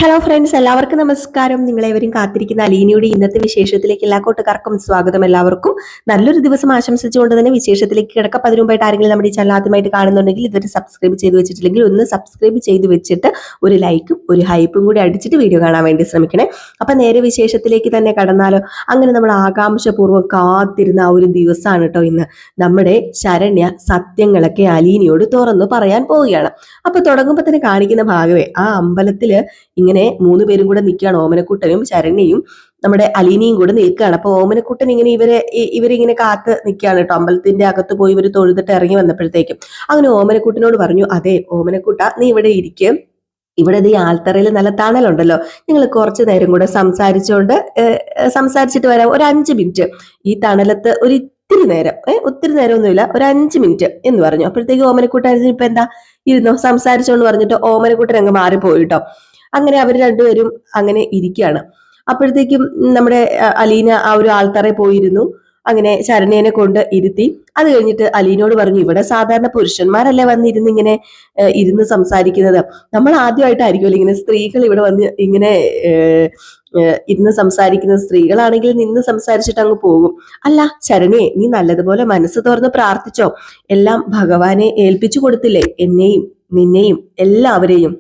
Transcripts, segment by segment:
Hello friends, എല്ലാവർക്കും നമസ്കാരം. നിങ്ങളെവരും കാത്തിരിക്കുന്ന അലീനയുടെ ഇന്നത്തെ വിശേഷത്തിലേക്ക് എല്ലാ കൂട്ടുകാർക്കും സ്വാഗതം. എല്ലാവർക്കും നല്ലൊരു ദിവസം ആശംസിച്ചുകൊണ്ട് തന്നെ വിശേഷത്തിലേക്ക് കിടക്കാം. അതിനു മുമ്പായിട്ട് ആരെങ്കിലും നമ്മുടെ ഈ ചാനൽ ആദ്യമായിട്ട് കാണുന്നുണ്ടെങ്കിൽ ഇതുവരെ സബ്സ്ക്രൈബ് ചെയ്ത് വെച്ചിട്ടില്ലെങ്കിൽ ഒന്ന് സബ്സ്ക്രൈബ് ചെയ്ത് വെച്ചിട്ട് ഒരു ലൈക്കും ഒരു ഹൈപ്പും കൂടി അടിച്ചിട്ട് വീഡിയോ കാണാൻ വേണ്ടി ശ്രമിക്കണേ. അപ്പൊ നേരെ വിശേഷത്തിലേക്ക് തന്നെ കടന്നാലോ. അങ്ങനെ നമ്മൾ ആകാംക്ഷപൂർവ്വം കാത്തിരുന്ന ആ ഒരു ദിവസമാണ് കേട്ടോ ഇന്ന്. നമ്മുടെ ശരണ്യ സത്യങ്ങളൊക്കെ അലീനയോട് തുറന്നു പറയാൻ പോവുകയാണ്. അപ്പൊ തുടങ്ങുമ്പോൾ തന്നെ കാണിക്കുന്ന ഭാഗവേ ആ അമ്പലത്തില് ഇങ്ങനെ 3 പേരും കൂടെ നിൽക്കുകയാണ്. ഓമനക്കുട്ടനും ശരണ്യയും നമ്മുടെ അലീനയും കൂടെ നിൽക്കുകയാണ്. അപ്പൊ ഓമനക്കുട്ടൻ ഇങ്ങനെ ഇവരിങ്ങനെ കാത്ത് നിൽക്കുകയാണ് കേട്ടോ. അമ്പലത്തിന്റെ അകത്ത് പോയി ഇവർ തൊഴുതിട്ട് ഇറങ്ങി വന്നപ്പോഴത്തേക്കും അങ്ങനെ ഓമനക്കുട്ടനോട് പറഞ്ഞു, അതെ ഓമനക്കുട്ട, നീ ഇവിടെ ഇരിക്കും, ഇവിടെ ഈ ആൽത്തറയിൽ നല്ല തണലുണ്ടല്ലോ, ഞങ്ങൾ കുറച്ചു നേരം കൂടെ സംസാരിച്ചിട്ട് വരാം, ഒരു 5 മിനിറ്റ് ഈ തണലത്ത് ഒരു ഒത്തിരി നേരം, ഒത്തിരി നേരമൊന്നുമില്ല, ഒരു 5 മിനിറ്റ് എന്ന് പറഞ്ഞു. അപ്പോഴത്തേക്ക് ഓമനക്കുട്ടൻ ഇപ്പൊ എന്താ ഇരുന്നോ സംസാരിച്ചോണ്ട് പറഞ്ഞിട്ട് ഓമനക്കുട്ടൻ അങ്ങ് മാറിപ്പോയിട്ടോ. അങ്ങനെ അവർ രണ്ടുപേരും അങ്ങനെ ഇരിക്കുകയാണ്. അപ്പോഴത്തേക്കും നമ്മുടെ അലീന ആ ഒരു ആൾത്തറയിൽ പോയിരുന്നു. അങ്ങനെ ശരണ്യനെ കൊണ്ട് ഇരുത്തി. അത് കഴിഞ്ഞിട്ട് അലീനോട് പറഞ്ഞു, ഇവിടെ സാധാരണ പുരുഷന്മാരല്ലേ വന്നിരുന്ന് ഇങ്ങനെ ഇരുന്ന് സംസാരിക്കുന്നത്, നമ്മൾ ആദ്യമായിട്ടായിരിക്കുമല്ലോ ഇങ്ങനെ സ്ത്രീകൾ ഇവിടെ വന്ന് ഇങ്ങനെ ഇരുന്ന് സംസാരിക്കുന്നത്. സ്ത്രീകളാണെങ്കിൽ നിന്ന് സംസാരിച്ചിട്ട് അങ്ങ് പോകും. അല്ല ശരണ്യെ, നീ നല്ലതുപോലെ മനസ്സ് തുറന്ന് പ്രാർത്ഥിച്ചോ? എല്ലാം ഭഗവാനെ ഏൽപ്പിച്ചു കൊടുത്തില്ലേ? എന്നെയും നിന്നെയും എല്ലാവരെയും,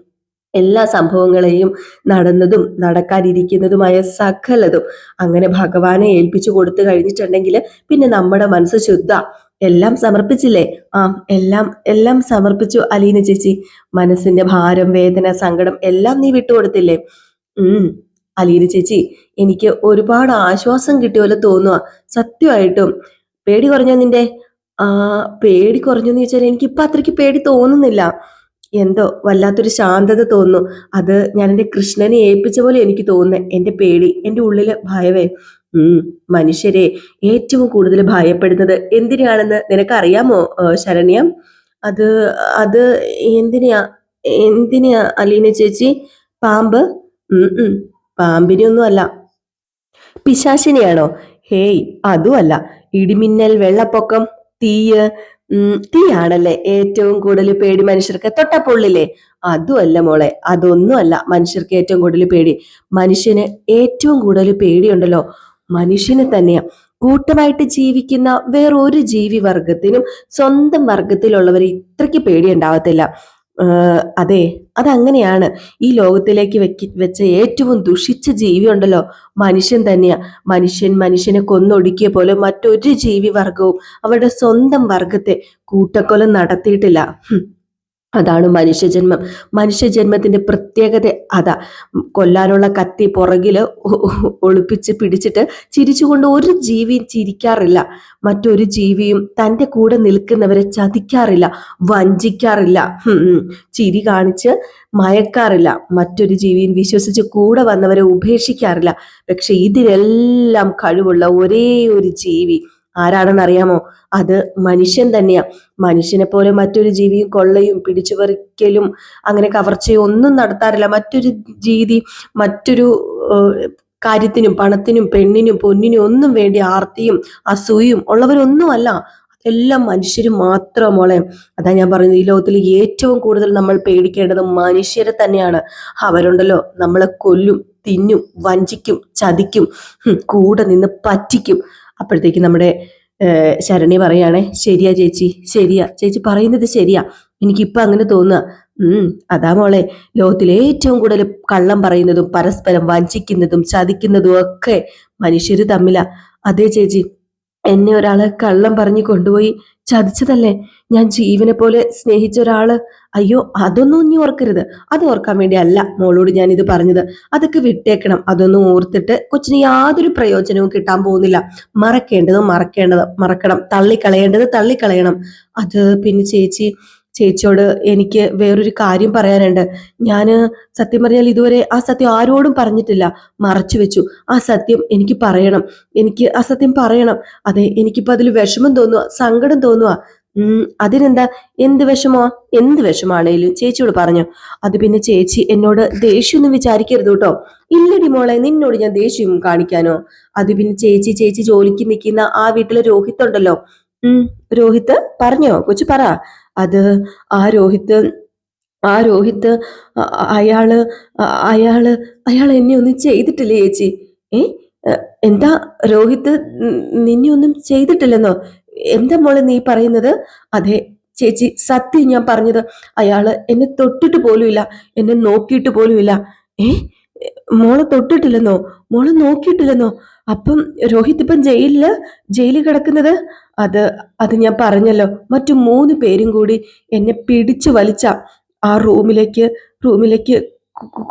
എല്ലാ സംഭവങ്ങളെയും, നടന്നതും നടക്കാനിരിക്കുന്നതുമായ സകലതും അങ്ങനെ ഭഗവാനെ ഏൽപ്പിച്ചു കൊടുത്തു കഴിഞ്ഞിട്ടുണ്ടെങ്കിൽ പിന്നെ നമ്മുടെ മനസ്സ് ശുദ്ധ. എല്ലാം സമർപ്പിച്ചില്ലേ? ആ എല്ലാം സമർപ്പിച്ചു അലീന ചേച്ചി. മനസ്സിന്റെ ഭാരം, വേദന, സങ്കടം എല്ലാം നീ വിട്ടുകൊടുത്തില്ലേ? അലീന ചേച്ചി, എനിക്ക് ഒരുപാട് ആശ്വാസം കിട്ടിയ പോലെ തോന്നുക. സത്യമായിട്ടും പേടി കുറഞ്ഞോ നിന്റെ? ആ, പേടി കുറഞ്ഞെന്ന് ചോദിച്ചാൽ എനിക്കിപ്പൊ അത്രയ്ക്ക് പേടി തോന്നുന്നില്ല. എന്തോ വല്ലാത്തൊരു ശാന്തത തോന്നുന്നു. അത് ഞാൻ എൻ്റെ കൃഷ്ണനെ ഏൽപ്പിച്ച പോലെ എനിക്ക് തോന്നുന്നത്. എൻ്റെ പേടി, എൻ്റെ ഉള്ളില് ഭയവേ. മനുഷ്യരെ ഏറ്റവും കൂടുതൽ ഭയപ്പെടുന്നത് എന്തിനാണെന്ന് നിനക്കറിയാമോ ശരണ്യ? അത് അത് എന്തിനാ അലീന ചേച്ചി? പാമ്പ്? പാമ്പിനെയൊന്നും അല്ല. പിശാചിനെയാണോ? ഹേയ്, അതുമല്ല. ഇടിമിന്നൽ, വെള്ളപ്പൊക്കം, തീയ്. തീയാണല്ലേ ഏറ്റവും കൂടുതൽ പേടി മനുഷ്യർക്ക്. തൊട്ടാ പൊള്ളില്ലേ? അതുമല്ല മോളെ, അതൊന്നും അല്ല മനുഷ്യർക്ക് ഏറ്റവും കൂടുതൽ പേടി. മനുഷ്യന് ഏറ്റവും കൂടുതൽ പേടിയുണ്ടല്ലോ മനുഷ്യന് തന്നെയാ. കൂട്ടമായിട്ട് ജീവിക്കുന്ന വേറൊരു ജീവി വർഗത്തിനും സ്വന്തം വർഗത്തിലുള്ളവരെ ഇത്രയ്ക്ക് പേടി ഉണ്ടാവത്തില്ല. അതെ, അതങ്ങനെയാണ്. ഈ ലോകത്തിലേക്ക് വെച്ച ഏറ്റവും ദുഷിച്ച ജീവി ഉണ്ടല്ലോ മനുഷ്യൻ തന്നെയാ. മനുഷ്യനെ കൊന്നൊടുക്കിയ പോലെ മറ്റൊരു ജീവി വർഗവും അവരുടെ സ്വന്തം വർഗത്തെ കൂട്ടക്കൊല നടത്തിയിട്ടില്ല. അതാണ് മനുഷ്യജന്മം. മനുഷ്യജന്മത്തിന്റെ പ്രത്യേകത അതാ. കൊല്ലാനുള്ള കത്തി പുറകില് ഒളിപ്പിച്ച് പിടിച്ചിട്ട് ചിരിച്ചുകൊണ്ട് ഒരു ജീവിയും ചിരിക്കാറില്ല. മറ്റൊരു ജീവിയും തൻ്റെ കൂടെ നിൽക്കുന്നവരെ ചതിക്കാറില്ല, വഞ്ചിക്കാറില്ല, ചിരി കാണിച്ച് മയക്കാറില്ല. മറ്റൊരു ജീവിയും വിശ്വസിച്ച് കൂടെ വന്നവരെ ഉപേക്ഷിക്കാറില്ല. പക്ഷെ ഇതിനെല്ലാം കഴിവുള്ള ഒരേ ഒരു ജീവി ആരാണെന്ന് അറിയാമോ? അത് മനുഷ്യൻ തന്നെയാ. മനുഷ്യനെ പോലെ മറ്റൊരു ജീവിയും കൊള്ളയും പിടിച്ചുപറിക്കലും അങ്ങനെ കവർച്ചയും ഒന്നും നടത്താറില്ല. മറ്റൊരു കാര്യത്തിനും പണത്തിനും പെണ്ണിനും പൊന്നിനും ഒന്നും വേണ്ടി ആർത്തിയും അസൂയും ഉള്ളവരൊന്നുമല്ല. എല്ലാം മനുഷ്യര് മാത്രം മോളെ. അതാ ഞാൻ പറയുന്നത്, ഈ ലോകത്തിൽ ഏറ്റവും കൂടുതൽ നമ്മൾ പേടിക്കേണ്ടത് മനുഷ്യരെ തന്നെയാണ്. അവരുണ്ടല്ലോ നമ്മളെ കൊല്ലും, തിന്നും, വഞ്ചിക്കും, ചതിക്കും, കൂടെ നിന്ന് പറ്റിക്കും. അപ്പോഴത്തേക്ക് നമ്മുടെ ശരണി പറയാണേ, ശരിയാ ചേച്ചി, ശരിയാ ചേച്ചി പറയുന്നത് ശരിയാ, എനിക്കിപ്പൊ അങ്ങനെ തോന്നുക. അതാ മോളെ, ലോകത്തിൽ ഏറ്റവും കൂടുതൽ കള്ളം പറയുന്നതും പരസ്പരം വഞ്ചിക്കുന്നതും ചതിക്കുന്നതും ഒക്കെ മനുഷ്യര് തമ്മിലാ. അതേ ചേച്ചി, എന്നെ ഒരാള് കള്ളം പറഞ്ഞു കൊണ്ടുപോയി ചതിച്ചതല്ലേ. ഞാൻ ജീവനെ പോലെ സ്നേഹിച്ച ഒരാള്. അയ്യോ, അതൊന്നും ഇനി ഓർക്കരുത്. അത് ഓർക്കാൻ വേണ്ടി അല്ല മോളോട് ഞാൻ ഇത് പറഞ്ഞത്. അതൊക്കെ വിട്ടേക്കണം. അതൊന്നും ഓർത്തിട്ട് കൊച്ചിന് യാതൊരു പ്രയോജനവും കിട്ടാൻ പോകുന്നില്ല. മറക്കണം, തള്ളിക്കളയേണ്ടത് തള്ളിക്കളയണം. അത് പിന്നെ ചേച്ചിയോട് എനിക്ക് വേറൊരു കാര്യം പറയാനുണ്ട്. ഞാന് സത്യം പറഞ്ഞാൽ ഇതുവരെ ആ സത്യം ആരോടും പറഞ്ഞിട്ടില്ല, മറച്ചു വെച്ചു. ആ സത്യം എനിക്ക് പറയണം, എനിക്ക് ആ സത്യം പറയണം. അതെ, എനിക്കിപ്പോ അതിൽ വിഷമം തോന്നുക, സങ്കടം തോന്നുക. അതിനെന്താ? എന്ത് വിഷമാണേലും ചേച്ചിയോട് പറഞ്ഞു. അത് പിന്നെ ചേച്ചി എന്നോട് ദേഷ്യമൊന്നും വിചാരിക്കരുത് കേട്ടോ. ഇല്ലടി മോളെ, നിന്നോട് ഞാൻ ദേഷ്യം കാണിക്കാനോ? അത് പിന്നെ ചേച്ചി ജോലിക്ക് നിൽക്കുന്ന ആ വീട്ടിലെ രോഹിത് ഉണ്ടല്ലോ. രോഹിത് പറഞ്ഞോ? കൊച്ചു പറ. അത് ആ രോഹിത് ആ രോഹിത്ത് അയാള് അയാള് അയാൾ എന്നെ ഒന്നും ചെയ്തിട്ടില്ല ചേച്ചി. ഏ എന്താ രോഹിത്ത് നിന്നെ ഒന്നും ചെയ്തിട്ടില്ലെന്നോ? എന്താ മോളെ നീ പറയുന്നത്? അതെ ചേച്ചി, സത്യം ഞാൻ പറഞ്ഞത്. അയാള് എന്നെ തൊട്ടിട്ട് പോലുമില്ല, എന്നെ നോക്കിയിട്ട് പോലുമില്ല. ഏ മോളെ തൊട്ടിട്ടില്ലെന്നോ? മോളെ നോക്കിയിട്ടില്ലെന്നോ? അപ്പം രോഹിത് ഇപ്പം ജയിലിൽ കിടക്കുന്നത്? അത് അത് ഞാൻ പറഞ്ഞല്ലോ, മറ്റു 3 പേരും കൂടി എന്നെ പിടിച്ചു വലിച്ച ആ റൂമിലേക്ക്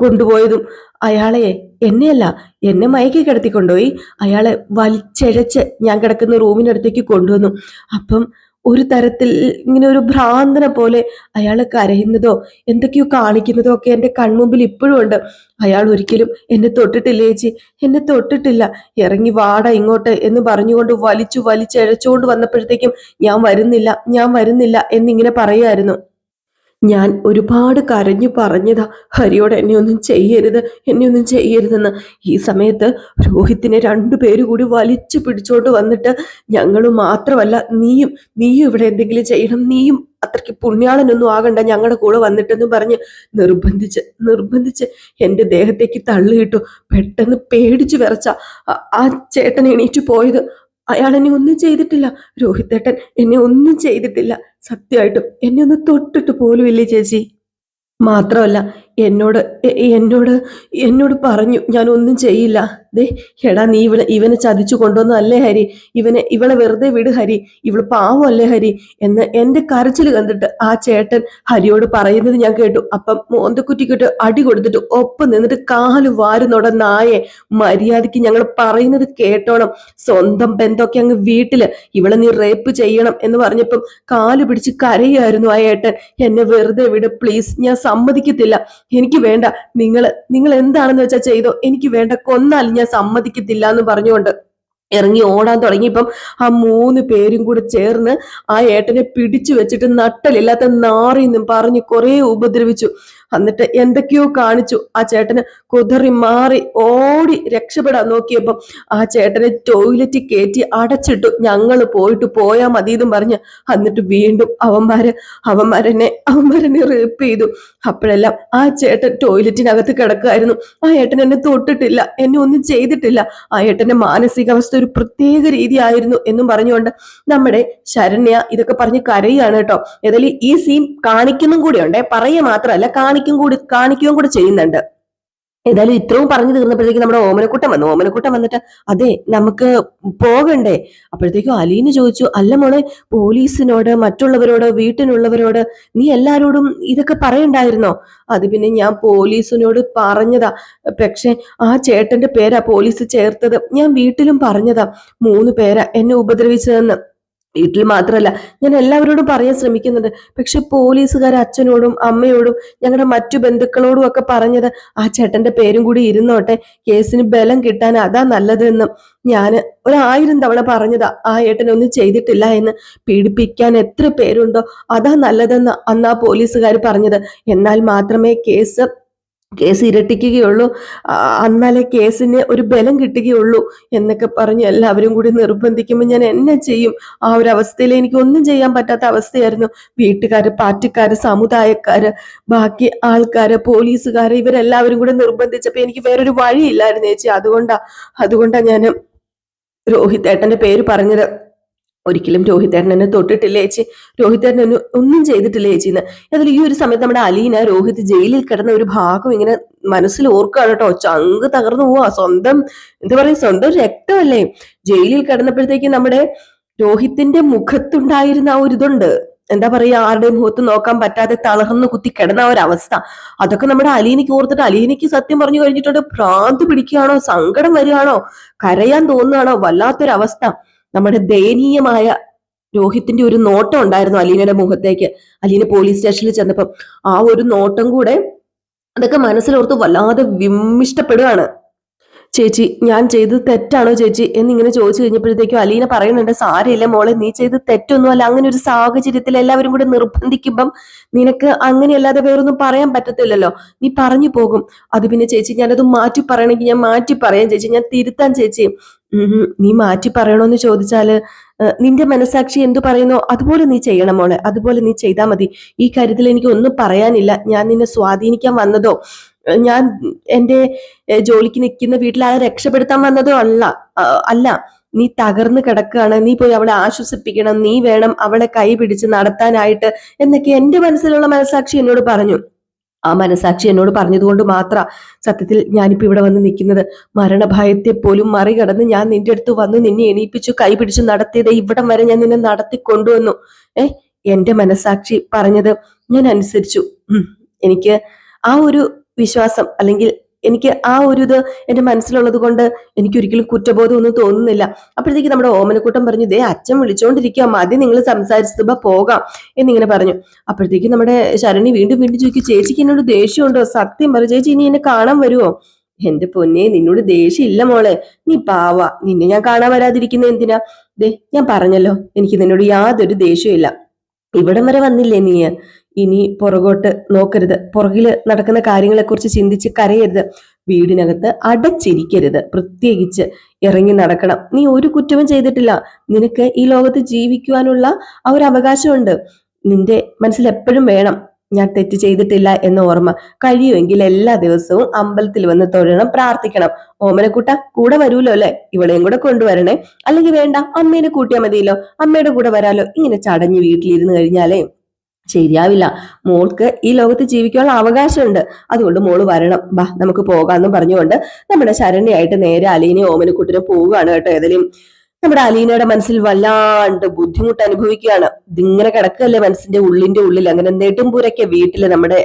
കൊണ്ടുപോയതും അയാളെ, എന്നെയല്ല, എന്നെ മയക്കി കിടത്തി കൊണ്ടുപോയി. അയാളെ വലിച്ചഴച്ച് ഞാൻ കിടക്കുന്ന റൂമിനടുത്തേക്ക് കൊണ്ടുവന്നു. അപ്പം ഒരു തരത്തിൽ ഇങ്ങനെ ഒരു ഭ്രാന്തനെ പോലെ അയാൾ കരയുന്നതോ എന്തൊക്കെയോ കാണിക്കുന്നതോ ഒക്കെ എൻ്റെ കൺമുമ്പിൽ ഇപ്പോഴും ഉണ്ട്. അയാൾ ഒരിക്കലും എന്നെ തൊട്ടിട്ടില്ല ചേച്ചി, എന്നെ തൊട്ടിട്ടില്ല. ഇറങ്ങി വാടാ ഇങ്ങോട്ട് എന്ന് പറഞ്ഞുകൊണ്ട് വലിച്ചഴച്ചുകൊണ്ട് വന്നപ്പോഴത്തേക്കും ഞാൻ വരുന്നില്ല എന്നിങ്ങനെ പറയായിരുന്നു. ഞാൻ ഒരുപാട് കരഞ്ഞു പറഞ്ഞതാ ഹരിയോട് എന്നെ ഒന്നും ചെയ്യരുതെന്ന്. ഈ സമയത്ത് രോഹിത്തിനെ 2 പേര് കൂടി വലിച്ചു പിടിച്ചോണ്ട് വന്നിട്ട്, ഞങ്ങൾ മാത്രമല്ല നീയും ഇവിടെ എന്തെങ്കിലും ചെയ്യണം, നീയും അത്രയ്ക്ക് പുണ്യാളനൊന്നും ആകണ്ട ഞങ്ങളുടെ കൂടെ വന്നിട്ടെന്ന് പറഞ്ഞ് നിർബന്ധിച്ച് എൻ്റെ ദേഹത്തേക്ക് തള്ളിയിട്ടു. പെട്ടെന്ന് പേടിച്ചു വിറച്ച ആ ചേട്ടൻ എണീറ്റ് പോയത്. അയാൾ എന്നെ ഒന്നും ചെയ്തിട്ടില്ല, രോഹിത്തേട്ടൻ എന്നെ ഒന്നും ചെയ്തിട്ടില്ല. സത്യമായിട്ടും എന്നെ ഒന്ന് തൊട്ടിട്ട് പോലുമില്ലേ ചേച്ചി. മാത്രമല്ല എന്നോട് എന്നോട് എന്നോട് പറഞ്ഞു ഞാൻ ഒന്നും ചെയ്യില്ല. ദേ എടാ, നീ ഇവനെ ചതിച്ചു കൊണ്ടുവന്നല്ലേ ഹരി, ഇവളെ വെറുതെ വിട് ഹരി, ഇവള് പാവമല്ലേ ഹരി എന്ന് എന്റെ കരച്ചിൽ കണ്ടിട്ട് ആ ചേട്ടൻ ഹരിയോട് പറയുന്നത് ഞാൻ കേട്ടു. അപ്പം മോന്തക്കുറ്റിക്കിട്ട് അടി കൊടുത്തിട്ട് ഒപ്പം നിന്നിട്ട് കാല് വാരുന്നോടെ നായെ, മര്യാദയ്ക്ക് ഞങ്ങൾ പറയുന്നത് കേട്ടോണം, സ്വന്തം ബന്ധമൊക്കെ അങ്ങ് വീട്ടില്, ഇവളെ നീ റേപ്പ് ചെയ്യണം എന്ന് പറഞ്ഞപ്പം കാല് പിടിച്ച് കരയായിരുന്നു ആ ഏട്ടൻ. എന്നെ വെറുതെ വിട് പ്ലീസ്, ഞാൻ സമ്മതിക്കത്തില്ല, എനിക്ക് വേണ്ട, നിങ്ങൾ എന്താണെന്ന് വെച്ചാൽ ചെയ്തോ, എനിക്ക് വേണ്ട, കൊന്നാലും ഞാൻ സമ്മതിക്കത്തില്ല എന്ന് പറഞ്ഞുകൊണ്ട് ഇറങ്ങി ഓടാൻ തുടങ്ങിയപ്പം ആ 3 പേരും കൂടെ ചേർന്ന് ആ ഏട്ടനെ പിടിച്ചു വെച്ചിട്ട് നട്ടലില്ലാത്ത നാറിന്നും പറഞ്ഞ് കുറെ ഉപദ്രവിച്ചു. എന്നിട്ട് എന്തൊക്കെയോ കാണിച്ചു. ആ ചേട്ടന് കുതറി മാറി ഓടി രക്ഷപ്പെടാൻ നോക്കിയപ്പം ആ ചേട്ടനെ ടോയ്ലറ്റ് കയറ്റി അടച്ചിട്ടു. ഞങ്ങൾ പോയാ മതി എന്നും പറഞ്ഞ്. എന്നിട്ട് വീണ്ടും അവന്മാരെന്നെ റേപ്പ് ചെയ്തു. അപ്പോഴെല്ലാം ആ ചേട്ടൻ ടോയ്ലറ്റിനകത്ത് കിടക്കുമായിരുന്നു. ആ ഏട്ടൻ എന്നെ തൊട്ടിട്ടില്ല, എന്നെ ഒന്നും ചെയ്തിട്ടില്ല. ആ ഏട്ടന്റെ മാനസികാവസ്ഥ ഒരു പ്രത്യേക രീതിയായിരുന്നു എന്നും പറഞ്ഞുകൊണ്ട് നമ്മുടെ ശരണ്യ ഇതൊക്കെ പറഞ്ഞ് കരയാണ് കേട്ടോ. ഏതായാലും ഈ സീൻ കാണിക്കുന്നും കൂടി ഉണ്ടേ, പറയുക മാത്രമല്ല കാണിക്കുകയും കൂടി ചെയ്യുന്നുണ്ട്. ഏതായാലും ഇത്രയും പറഞ്ഞു തീർന്നപ്പോഴത്തേക്ക് നമ്മുടെ ഓമനക്കുട്ടൻ വന്നിട്ട്, അതെ നമുക്ക് പോകണ്ടേ? അപ്പോഴത്തേക്കും അലീന് ചോദിച്ചു, അല്ല മോളെ, പോലീസിനോട് മറ്റുള്ളവരോട് വീട്ടിനുള്ളവരോട് നീ എല്ലാരോടും ഇതൊക്കെ പറയണ്ടായിരുന്നോ? അത് പിന്നെ ഞാൻ പോലീസിനോട് പറഞ്ഞതാ, പക്ഷെ ആ ചേട്ടന്റെ പേരാ പോലീസ് ചേർത്തത്. ഞാൻ വീട്ടിലും പറഞ്ഞതാ 3 പേരാ എന്നെ ഉപദ്രവിച്ചതെന്ന്. വീട്ടിൽ മാത്രമല്ല, ഞാൻ എല്ലാവരോടും പറയാൻ ശ്രമിക്കുന്നുണ്ട്. പക്ഷെ പോലീസുകാർ അച്ഛനോടും അമ്മയോടും ഞങ്ങളുടെ മറ്റു ബന്ധുക്കളോടും ഒക്കെ പറഞ്ഞത് ആ ചേട്ടന്റെ പേരും കൂടി ഇരുന്നോട്ടെ, കേസിന് ബലം കിട്ടാൻ അതാ നല്ലതെന്നും ഞാൻ 1000 തവണ പറഞ്ഞതാ. ആ ഏട്ടനൊന്നും ചെയ്തിട്ടില്ല എന്ന്, പീഡിപ്പിക്കാൻ എത്ര പേരുണ്ടോ അതാ നല്ലതെന്ന് അന്ന് ആ പോലീസുകാർ പറഞ്ഞത്. എന്നാൽ മാത്രമേ കേസ് ഇരട്ടിക്കുകയുള്ളൂ, എന്നാലേ കേസിന് ഒരു ബലം കിട്ടുകയുള്ളൂ എന്നൊക്കെ പറഞ്ഞ് എല്ലാവരും കൂടി നിർബന്ധിക്കുമ്പോൾ ഞാൻ എന്നെ ചെയ്യും? ആ ഒരു അവസ്ഥയിൽ എനിക്ക് ഒന്നും ചെയ്യാൻ പറ്റാത്ത അവസ്ഥയായിരുന്നു. വീട്ടുകാര്, പാർട്ടിക്കാര്, സമുദായക്കാര്, ബാക്കി ആൾക്കാര്, പോലീസുകാര്, ഇവരെല്ലാവരും കൂടി നിർബന്ധിച്ചപ്പോ എനിക്ക് വേറൊരു വഴിയില്ലായിരുന്നു ചേച്ചി. അതുകൊണ്ടാ ഞാൻ രോഹിതേട്ടന്റെ പേര് പറഞ്ഞത്. ഒരിക്കലും രോഹിതേട്ടൻ എന്നെ തൊട്ടിട്ടില്ല ചേച്ചി, രോഹിതേട്ടൻ എന്നെ ഒന്നും ചെയ്തിട്ടില്ല ചേച്ചിന്ന്. അതിൽ ഈ ഒരു സമയത്ത് നമ്മുടെ അലീന രോഹിത് ജയിലിൽ കിടന്ന ഒരു ഭാഗം ഇങ്ങനെ മനസ്സിൽ ഓർക്കുകയാണ് കേട്ടോ. ചങ്ക് തകർന്നു പോവാ. സ്വന്തം രക്തമല്ലേ ജയിലിൽ കിടന്നപ്പോഴത്തേക്ക് നമ്മുടെ രോഹിത്തിന്റെ മുഖത്തുണ്ടായിരുന്ന ആ ഒരു ഇതുണ്ട്, എന്താ പറയാ, ആരുടെയും മുഖത്ത് നോക്കാൻ പറ്റാതെ തളർന്നു കുത്തി കിടന്ന ആ ഒരു അവസ്ഥ, അതൊക്കെ നമ്മുടെ അലീനയ്ക്ക് ഓർത്തിട്ട് അലീനയ്ക്ക് സത്യം പറഞ്ഞു കഴിഞ്ഞിട്ടുണ്ട് ഭ്രാന്ത് പിടിക്കുകയാണോ, സങ്കടം വരികയാണോ, കരയാൻ തോന്നുകയാണോ, വല്ലാത്തൊരവസ്ഥ. നമ്മുടെ ദയനീയമായ രോഹിത്തിന്റെ ഒരു നോട്ടം ഉണ്ടായിരുന്നു അലീനയുടെ മുഖത്തേക്ക്. അലീന പോലീസ് സ്റ്റേഷനിൽ ചെന്നപ്പം ആ ഒരു നോട്ടം കൂടെ അതൊക്കെ മനസ്സിലോർത്ത് വല്ലാതെ വിമ്മിഷ്ടപ്പെടുകയാണ്. ചേച്ചി, ഞാൻ ചെയ്തത് തെറ്റാണോ ചേച്ചി എന്നിങ്ങനെ ചോദിച്ചു കഴിഞ്ഞപ്പോഴത്തേക്കും അലീന പറയുന്നുണ്ട്, സാരമില്ല മോളെ, നീ ചെയ്ത് തെറ്റൊന്നുമല്ല. അങ്ങനെ ഒരു സാഹചര്യത്തിൽ എല്ലാവരും കൂടെ നിർബന്ധിക്കുമ്പം നിനക്ക് അങ്ങനെയല്ലാതെ വേറൊന്നും പറയാൻ പറ്റത്തില്ലല്ലോ, നീ പറഞ്ഞു പോകും. അത് പിന്നെ ചേച്ചി, ഞാനത് മാറ്റി പറയണമെങ്കിൽ ഞാൻ മാറ്റി പറയാം ചേച്ചി, ഞാൻ തിരുത്താൻ ചേച്ചി. നീ മാറ്റി പറയണോന്ന് ചോദിച്ചാല് നിന്റെ മനസാക്ഷി എന്തു പറയുന്നോ അതുപോലെ നീ ചെയ്യണം മോളെ, അതുപോലെ നീ ചെയ്താൽ മതി. ഈ കാര്യത്തിൽ എനിക്ക് ഒന്നും പറയാനില്ല. ഞാൻ നിന്നെ സ്വാധീനിക്കാൻ വന്നതോ ഞാൻ എന്റെ ജോലിക്ക് നിൽക്കുന്ന വീട്ടിൽ രക്ഷപ്പെടുത്താൻ വന്നതോ അല്ല. നീ തകർന്നു കിടക്കുകയാണ്, നീ പോയി അവളെ ആശ്വസിപ്പിക്കണം, നീ വേണം അവളെ കൈ പിടിച്ച് നടത്താനായിട്ട് എന്നൊക്കെ എന്റെ മനസ്സിലുള്ള മനസാക്ഷി എന്നോട് പറഞ്ഞു. ആ മനസാക്ഷി എന്നോട് പറഞ്ഞതുകൊണ്ട് മാത്രം സത്യത്തിൽ ഞാനിപ്പോ ഇവിടെ വന്ന് നിൽക്കുന്നത്. മരണഭയത്തെ പോലും മറികടന്ന് ഞാൻ നിന്റെ അടുത്ത് വന്ന് നിന്നെ എണീപ്പിച്ചു കൈ പിടിച്ചു നടത്തിയത് ഇവിടം വരെ ഞാൻ നിന്നെ നടത്തി കൊണ്ടുവന്നു. എന്റെ മനസാക്ഷി പറഞ്ഞത് ഞാൻ അനുസരിച്ചു. എനിക്ക് ആ ഒരു വിശ്വാസം, അല്ലെങ്കിൽ എനിക്ക് ആ ഒരു ഇത് എന്റെ മനസ്സിലുള്ളത് കൊണ്ട് എനിക്ക് ഒരിക്കലും കുറ്റബോധം ഒന്നും തോന്നുന്നില്ല. അപ്പോഴത്തേക്ക് നമ്മുടെ ഓമനക്കൂട്ടം പറഞ്ഞു, ദേ അച്ഛൻ വിളിച്ചോണ്ടിരിക്കുക, മതി നിങ്ങൾ സംസാരിച്ചത്, പോകാം എന്നിങ്ങനെ പറഞ്ഞു. അപ്പോഴത്തേക്ക് നമ്മുടെ ശരണി വീണ്ടും വീണ്ടും ചോദിക്കും, ചേച്ചിക്ക് എന്നോട് ദേഷ്യമുണ്ടോ? സത്യം പറ ചേച്ചി, ഇനി എന്നെ കാണാൻ വരുമോ? എന്റെ പൊന്നെ, നിന്നോട് ദേഷ്യം ഇല്ല മോളെ, നീ പാവ, നിന്നെ ഞാൻ കാണാൻ വരാതിരിക്കുന്ന എന്തിനാ? ദേ ഞാൻ പറഞ്ഞല്ലോ, എനിക്ക് നിന്നോട് യാതൊരു ദേഷ്യവും ഇല്ല. ഇവിടം വരെ വന്നില്ലേ നീ, ഇനി പുറകോട്ട് നോക്കരുത്, പുറകില് നടക്കുന്ന കാര്യങ്ങളെ കുറിച്ച് ചിന്തിച്ച് കരയരുത്, വീടിനകത്ത് അടച്ചിരിക്കരുത്, പ്രത്യേകിച്ച് ഇറങ്ങി നടക്കണം. നീ ഒരു കുറ്റവും ചെയ്തിട്ടില്ല, നിനക്ക് ഈ ലോകത്ത് ജീവിക്കുവാനുള്ള ആ ഒരു അവകാശമുണ്ട്. നിന്റെ മനസ്സിൽ എപ്പോഴും വേണം, ഞാൻ തെറ്റ് ചെയ്തിട്ടില്ല എന്ന ഓർമ്മ. കഴിയുമെങ്കിൽ എല്ലാ ദിവസവും അമ്പലത്തിൽ വന്ന് തൊഴണം, പ്രാർത്ഥിക്കണം. ഓമനക്കുട്ട കൂടെ വരൂലോ അല്ലെ? ഇവളെയും കൂടെ കൊണ്ടുവരണേ. അല്ലെങ്കിൽ വേണ്ട, അമ്മേനെ കൂട്ടിയാൽ മതിയല്ലോ, അമ്മയുടെ കൂടെ വരാലോ. ഇങ്ങനെ ചടഞ്ഞ് വീട്ടിലിരുന്ന് കഴിഞ്ഞാലേ ശരിയാവില്ല. മോൾക്ക് ഈ ലോകത്ത് ജീവിക്കാനുള്ള അവകാശമുണ്ട്, അതുകൊണ്ട് മോള് വരണം, ബാ നമുക്ക് പോകാമെന്നും പറഞ്ഞുകൊണ്ട് നമ്മുടെ ശരണ്യായിട്ട് നേരെ അലീനെ ഓമനക്കുട്ടിനെ പോവുകയാണ് കേട്ടോ. ഏതായാലും നമ്മുടെ അലീനയുടെ മനസ്സിൽ വല്ലാണ്ട് ബുദ്ധിമുട്ട് അനുഭവിക്കുകയാണ്. ഇതിങ്ങനെ കിടക്കല്ലേ മനസ്സിന്റെ ഉള്ളിൽ. അങ്ങനെ നെടുമ്പുരയ്ക്ക് വീട്ടില് നമ്മുടെ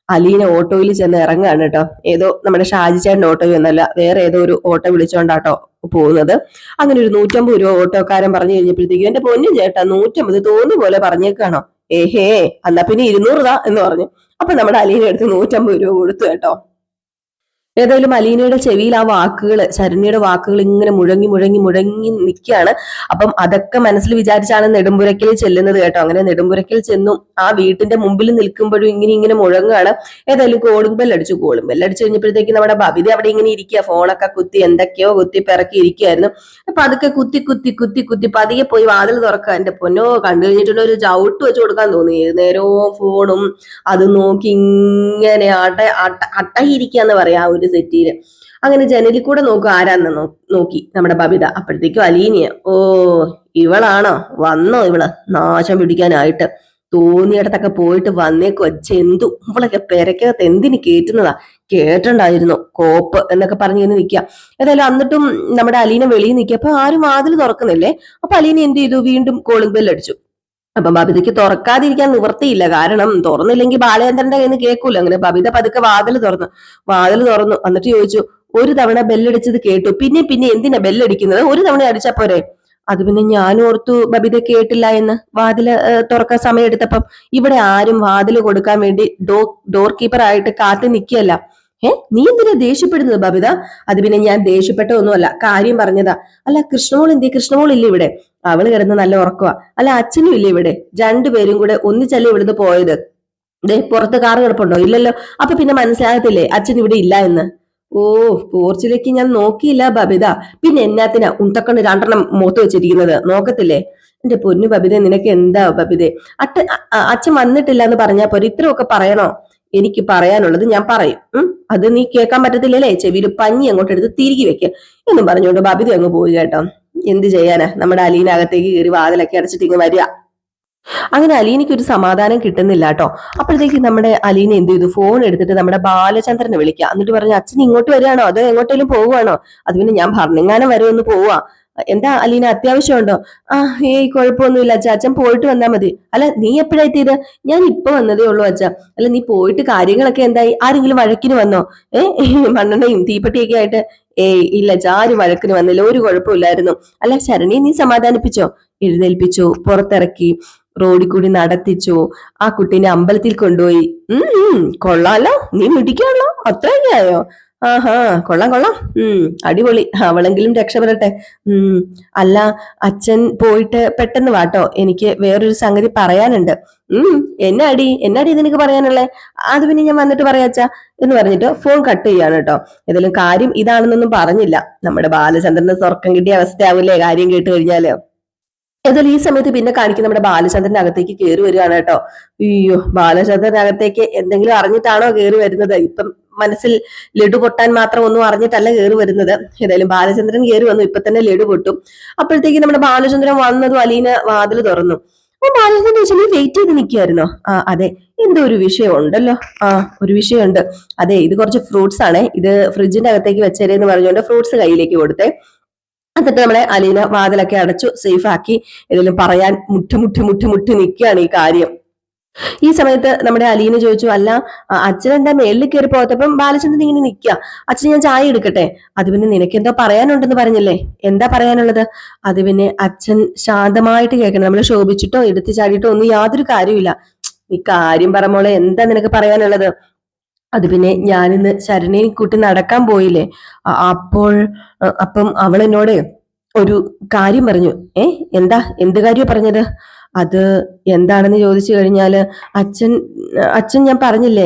അലീന ഓട്ടോയിൽ ചെന്ന് ഇറങ്ങുകയാണ് കേട്ടോ. ഏതോ നമ്മുടെ ഷാജിച്ചേട്ടൻ്റെ ഓട്ടോയോ എന്നല്ല, വേറെ ഏതോ ഒരു ഓട്ടോ വിളിച്ചോണ്ടാട്ടോ പോകുന്നത്. അങ്ങനെ ഒരു 150 രൂപ ഓട്ടോക്കാരൻ പറഞ്ഞു കഴിഞ്ഞപ്പോഴത്തേക്കും, എന്റെ പൊന്നും ചേട്ടാ 150 തോന്നുന്ന പോലെ പറഞ്ഞേക്കാണോ? ഏഹേ, എന്നാ പിന്നെ 200 താ എന്ന് പറഞ്ഞു. അപ്പൊ നമ്മുടെ അലീന എടുത്ത് 150 രൂപ കൊടുത്തു കേട്ടോ. ഏതായാലും അലീനയുടെ ചെവിയിൽ ആ വാക്കുകൾ, ശരണ്യയുടെ വാക്കുകൾ ഇങ്ങനെ മുഴങ്ങി മുഴങ്ങി മുഴങ്ങി നിൽക്കുകയാണ്. അപ്പം അതൊക്കെ മനസ്സിൽ വിചാരിച്ചാണ് നെടുമ്പുരയ്ക്കൽ ചെല്ലുന്നത് കേട്ടോ. അങ്ങനെ നെടുമ്പുരയ്ക്കൽ ചെന്നു ആ വീട്ടിന്റെ മുമ്പിൽ നിൽക്കുമ്പോഴും ഇങ്ങനെ മുഴങ്ങുകയാണ്. ഏതായാലും കോളിംഗ് ബെല്ലടിച്ചു കഴിഞ്ഞപ്പോഴത്തേക്ക് നമ്മുടെ ബബിത അവിടെ ഇങ്ങനെ ഇരിക്കുക, ഫോണൊക്കെ കുത്തി എന്തൊക്കെയോ കുത്തി പിറക്കി ഇരിക്കുകയായിരുന്നു. അപ്പൊ അതൊക്കെ കുത്തി കുത്തി കുത്തി കുത്തി പതിയെ പോയി വാതിൽ തുറക്കുക. എന്റെ പൊന്നോ, കണ്ടു കഴിഞ്ഞിട്ടുള്ള ഒരു ചവിട്ട് വെച്ച് കൊടുക്കാൻ തോന്നി. നേരവും ഫോണും അത് നോക്കി ഇങ്ങനെ അട്ടയിരിക്കാന്ന് പറയാ ഒരു സെറ്റിയില്. അങ്ങനെ ജനലിൽ കൂടെ നോക്കും ആരാന്ന് നോക്കി നമ്മുടെ ബബിത. അപ്പോഴത്തേക്കും അലീനിയ, ഓ ഇവളാണോ വന്നോ, ഇവള് നാശം പിടിക്കാനായിട്ട് തോന്നിയിടത്തൊക്കെ പോയിട്ട് വന്നേക്കോ, ചെന്തു ഇവളൊക്കെ പെരക്കകത്ത് എന്തിന് കേറ്റുന്നതാ, കേട്ടണ്ടായിരുന്നു കോപ്പ് എന്നൊക്കെ പറഞ്ഞു നിൽക്കുക. ഏതായാലും എന്നിട്ടും നമ്മുടെ അലീന വെളിയിൽ നിൽക്കുക. അപ്പൊ ആരും വാതിൽ തുറക്കുന്നില്ലേ. അപ്പൊ അലീന എന്ത് ചെയ്തു, വീണ്ടും കോളിംഗ് ബെൽ അടിച്ചു. അപ്പൊ ബബിതയ്ക്ക് തുറക്കാതിരിക്കാൻ നിവൃത്തിയില്ല, കാരണം തുറന്നില്ലെങ്കിൽ ബാലചന്ദ്രന്റെ കയ്യിൽ നിന്ന് കേൾക്കൂല. അങ്ങനെ ബബിത പതുക്കെ വാതിൽ തുറന്നു എന്നിട്ട് ചോദിച്ചു, ഒരു തവണ ബെല്ലടിച്ചത് കേട്ടു, പിന്നെ എന്തിനാ ബെല്ലടിക്കുന്നത്, ഒരു തവണ അടിച്ചാ പോരെ? അത് പിന്നെ ഞാൻ ഓർത്തു ബബിത കേട്ടില്ല എന്ന്. വാതില് തുറക്കാൻ സമയം എടുത്തപ്പം ഇവിടെ ആരും വാതില് കൊടുക്കാൻ വേണ്ടി ഡോർ കീപ്പർ ആയിട്ട് കാത്തു നിൽക്കുകയല്ല. നീ എന്തിനാ ദേഷ്യപ്പെടുന്നത് ബബിത? അത് പിന്നെ ഞാൻ ദേഷ്യപ്പെട്ട ഒന്നുമല്ല, കാര്യം പറഞ്ഞതാ. അല്ല കൃഷ്ണമോൾ എന്തേ? കൃഷ്ണമോൾ ഇല്ല ഇവിടെ? അവള് കിടന്ന് നല്ല ഉറക്കവാ. അല്ല അച്ഛനും ഇല്ല ഇവിടെ? രണ്ടുപേരും കൂടെ ഒന്നിച്ചല്ലേ ഇവിടുന്ന് പോയത്? പുറത്ത് കാറ് കിടപ്പുണ്ടോ? ഇല്ലല്ലോ. അപ്പൊ പിന്നെ മനസ്സിലാകത്തില്ലേ അച്ഛൻ ഇവിടെ ഇല്ല എന്ന്? ഓ, പോർച്ചിലേക്ക് ഞാൻ നോക്കിയില്ല ബബിത. പിന്നെ എന്നാത്തിനാ ഉണ്ടക്കണ്ണ് 2 മുഖത്ത് വെച്ചിരിക്കുന്നത്, നോക്കത്തില്ലേ? എന്റെ പൊന്നു ബബിത, നിനക്ക് എന്താ ബബിതെ? അച്ഛൻ വന്നിട്ടില്ല എന്ന് പറഞ്ഞാ പോരെ, ഇത്രയൊക്കെ പറയണോ? എനിക്ക് പറയാനുള്ളത് ഞാൻ പറയും. അത് നീ കേൾക്കാൻ പറ്റത്തില്ലല്ലേ? ചെവിയിൽ പഞ്ഞി അങ്ങോട്ട് എടുത്ത് തിരികെ വെക്ക എന്നും പറഞ്ഞുകൊണ്ട് ബബിത അങ്ങ് പോയി കേട്ടോ. എന്ത് ചെയ്യാനാ, നമ്മുടെ അലീന അകത്തേക്ക് കയറി വാതിലൊക്കെ അടച്ചിട്ട് ഇങ്ങ് വരിക. അങ്ങനെ അലീനയ്ക്ക് ഒരു സമാധാനം കിട്ടുന്നില്ല കേട്ടോ. അപ്പോഴത്തേക്ക് നമ്മുടെ അലീന എന്ത് ചെയ്തു, ഫോൺ എടുത്തിട്ട് നമ്മുടെ ബാലചന്ദ്രനെ വിളിക്കുക. എന്നിട്ട് പറഞ്ഞു, അച്ഛൻ ഇങ്ങോട്ട് വരികയാണോ അതോ എങ്ങോട്ടേലും പോവുകയാണോ? അത് പിന്നെ ഞാൻ ഭരണങ്ങാനം വരുമെന്ന് പോവാ. എന്താ അലീന, അത്യാവശ്യമുണ്ടോ? ഏയ് കുഴപ്പമൊന്നുമില്ല അച്ഛാ, അച്ഛൻ പോയിട്ട് വന്നാൽ മതി. അല്ല നീ എപ്പോഴാ എത്തിയത്? ഞാൻ ഇപ്പൊ വന്നതേ ഉള്ളൂ അച്ഛാ. അല്ല നീ പോയിട്ട് കാര്യങ്ങളൊക്കെ എന്തായി? ആരെങ്കിലും വഴക്കിന് വന്നോ? മണ്ണെണ്ണയും തീപ്പെട്ടിയൊക്കെ ആയിട്ട്? ഏയ് ഇല്ല അച്ഛാ, ആരും വഴക്കിന് വന്നില്ല, ഒരു കുഴപ്പമില്ലായിരുന്നു. അല്ല ശരണിയെ നീ സമാധാനിപ്പിച്ചോ? എഴുന്നേൽപ്പിച്ചു, പുറത്തിറക്കി, റോഡിൽ കൂടി നടത്തിച്ചു, ആ കുട്ടീനെ അമ്പലത്തിൽ കൊണ്ടുപോയി. കൊള്ളാലോ, നീ മിടിക്കാണല്ലോ, അത്രയൊക്കെ ആയോ? ആഹാ, കൊള്ളാം. അടിപൊളി, അവളെങ്കിലും രക്ഷപ്പെടട്ടെ. അല്ല അച്ഛൻ പോയിട്ട് പെട്ടെന്ന് വാട്ടോ, എനിക്ക് വേറൊരു സംഗതി പറയാനുണ്ട്. എന്നാടി നിനക്ക് പറയാനുള്ളേ? അത് പിന്നെ ഞാൻ വന്നിട്ട് പറയാച്ചാ എന്ന് പറഞ്ഞിട്ട് ഫോൺ കട്ട് ചെയ്യാണ് കേട്ടോ. ഏതായാലും കാര്യം ഇതാണെന്നൊന്നും പറഞ്ഞില്ല. നമ്മുടെ ബാലചന്ദ്രന് സ്വർക്കം കിട്ടിയ അവസ്ഥയാവൂലേ കാര്യം കേട്ട് കഴിഞ്ഞാല്. ഏതായാലും ഈ സമയത്ത് പിന്നെ കാണിക്കുന്ന നമ്മുടെ ബാലചന്ദ്രന്റെ അകത്തേക്ക് കയറി വരികയാണ് കേട്ടോ. അയ്യോ, ബാലചന്ദ്രന്റെ അകത്തേക്ക് എന്തെങ്കിലും അറിഞ്ഞിട്ടാണോ കയറി വരുന്നത്? ഇപ്പം മനസ്സിൽ ലഡു പൊട്ടാൻ മാത്രം ഒന്നും അറിഞ്ഞിട്ടല്ല കയറി വരുന്നത്. ഏതായാലും ബാലചന്ദ്രൻ കയറി വന്നു, ഇപ്പൊ തന്നെ ലഡു പൊട്ടും. അപ്പോഴത്തേക്ക് നമ്മുടെ ബാലചന്ദ്രൻ വന്നതും അലീന വാതിൽ തുറന്നു. അപ്പൊ ബാലചന്ദ്രൻ ചോദിച്ചാൽ നീ വെയിറ്റ് ചെയ്ത് നിൽക്കുമായിരുന്നോ? അതെ, എന്തോ ഒരു വിഷയം ഉണ്ടല്ലോ. ഒരു വിഷയമുണ്ട്. അതെ, ഇത് കുറച്ച് ഫ്രൂട്ട്സ് ആണ്, ഇത് ഫ്രിഡ്ജിന്റെ അകത്തേക്ക് വെച്ചേരെന്ന് പറഞ്ഞുകൊണ്ട് ഫ്രൂട്ട്സ് കയ്യിലേക്ക് കൊടുത്തേ. എന്നിട്ട് നമ്മളെ അലീന വാതിലൊക്കെ അടച്ചു, സേഫ് ആക്കി. ഏതെങ്കിലും പറയാൻ മുട്ടി നിൽക്കുകയാണ് ഈ കാര്യം. ഈ സമയത്ത് നമ്മുടെ അലീന ചോദിച്ചു, അല്ല അച്ഛൻ എന്താ മേളിൽ കയറി പോകത്തപ്പം ബാലചന്ദ്രൻ ഇങ്ങനെ നിൽക്കുക, അച്ഛൻ ഞാൻ ചായ എടുക്കട്ടെ? അത് പിന്നെ നിനക്ക് എന്തോ പറയാനുണ്ടെന്ന് പറഞ്ഞില്ലേ, എന്താ പറയാനുള്ളത്? അത് പിന്നെ അച്ഛൻ ശാന്തമായിട്ട് കേൾക്കണം, നമ്മൾ ശോഭിച്ചിട്ടോ എടുത്തു ചാടിയിട്ടോ ഒന്നും യാതൊരു കാര്യമില്ല. നീ കാര്യം പറ മോളെ, എന്താ നിനക്ക് പറയാനുള്ളത്? അത് പിന്നെ ഞാനിന്ന് ശരണയെ കൂട്ടി നടക്കാൻ പോയില്ലേ, അപ്പം അവൾ എന്നോട് ഒരു കാര്യം പറഞ്ഞു. എന്താ, എന്ത് കാര്യം പറഞ്ഞത്? അത് എന്താണെന്ന് ചോദിച്ചു കഴിഞ്ഞാല് അച്ഛൻ ഞാൻ പറഞ്ഞില്ലേ,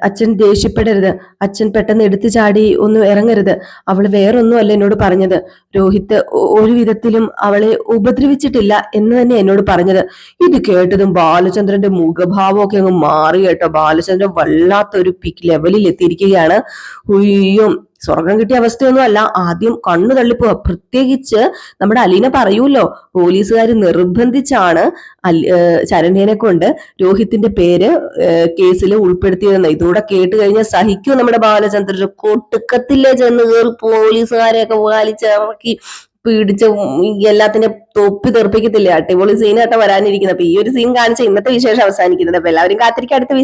അച്ഛൻ ദേഷ്യപ്പെടരുത്, അച്ഛൻ പെട്ടെന്ന് എടുത്തു ചാടി ഒന്നും ഇറങ്ങരുത്. അവള് വേറൊന്നുമല്ല എന്നോട് പറഞ്ഞത്. രോഹിത്ത് ഒരു വിധത്തിലും അവളെ ഉപദ്രവിച്ചിട്ടില്ല എന്ന് തന്നെ എന്നോട് പറഞ്ഞത്. ഇത് കേട്ടതും ബാലചന്ദ്രന്റെ മുഖഭാവമൊക്കെ അങ്ങ് മാറി കേട്ടോ. ബാലചന്ദ്രൻ വല്ലാത്തൊരു പീക്ക് ലെവലിൽ എത്തിയിരിക്കുകയാണ്. ഉയ്യോ, സ്വർഗം കിട്ടിയ അവസ്ഥയൊന്നും അല്ല. ആദ്യം കണ്ണു തള്ളിപ്പോവാ. പ്രത്യേകിച്ച് നമ്മുടെ അലീന പറയൂല്ലോ, പോലീസുകാർ നിർബന്ധിച്ചാണ് ശരണ്യനെ കൊണ്ട് രോഹിത്തിന്റെ പേര് കേസിൽ ഉൾപ്പെടുത്തിയതെന്ന്. ഇതൂടെ കേട്ട് കഴിഞ്ഞാൽ സഹിക്കും നമ്മുടെ ബാലചന്ദ്രൻ. കൊട്ടുക്കത്തില്ലേ ചെന്ന് കയറി പോലീസുകാരെയൊക്കെ വലിച്ചിറക്കി പിടിച്ച് എല്ലാത്തിനെ തൊപ്പി തെറിപ്പിക്കത്തില്ലേ. അടിപൊളി സീനായിട്ട് വരാനിരിക്കുന്നത്. അപ്പൊ ഈ ഒരു സീൻ കാണിച്ച ഇന്നത്തെ വിശേഷം അവസാനിക്കുന്നത്. അപ്പൊ എല്ലാവരും കാത്തിരിക്കുക അടുത്ത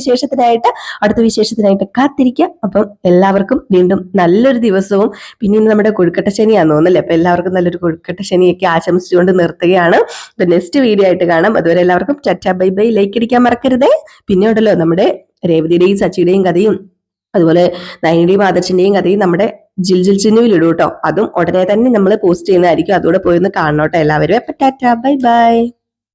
വിശേഷത്തിനായിട്ട് കാത്തിരിക്കുക. അപ്പം എല്ലാവർക്കും വീണ്ടും നല്ലൊരു ദിവസവും, പിന്നെ ഇന്ന് നമ്മുടെ കൊഴുക്കട്ട ശനിയാന്ന് തോന്നുന്നല്ലേ. അപ്പൊ എല്ലാവർക്കും നല്ലൊരു കൊഴുക്കട്ട ശനിയൊക്കെ ആശംസിച്ചുകൊണ്ട് നിർത്തുകയാണ്. അപ്പൊ നെക്സ്റ്റ് വീഡിയോ ആയിട്ട് കാണാം. അതുവരെ എല്ലാവർക്കും ടാറ്റാ ബൈ ബൈ. ലൈക്ക് അടിക്കാൻ മറക്കരുതേ. പിന്നെ ഉണ്ടല്ലോ നമ്മുടെ രേവതിയുടെയും സച്ചിയുടെയും കഥയും അതുപോലെ നയനിയുടെയും ആദർശിന്റെയും കഥയും നമ്മുടെ ജിൽ ചിന്നുവിൽ ഇടും കേട്ടോ. അതും ഉടനെ തന്നെ നമ്മൾ പോസ്റ്റ് ചെയ്യുന്നതായിരിക്കും. അതുകൂടെ പോയി ഒന്ന് കാണണം കേട്ടോ എല്ലാവരും. അപ്പൊ ടാറ്റാ ബൈ ബൈ.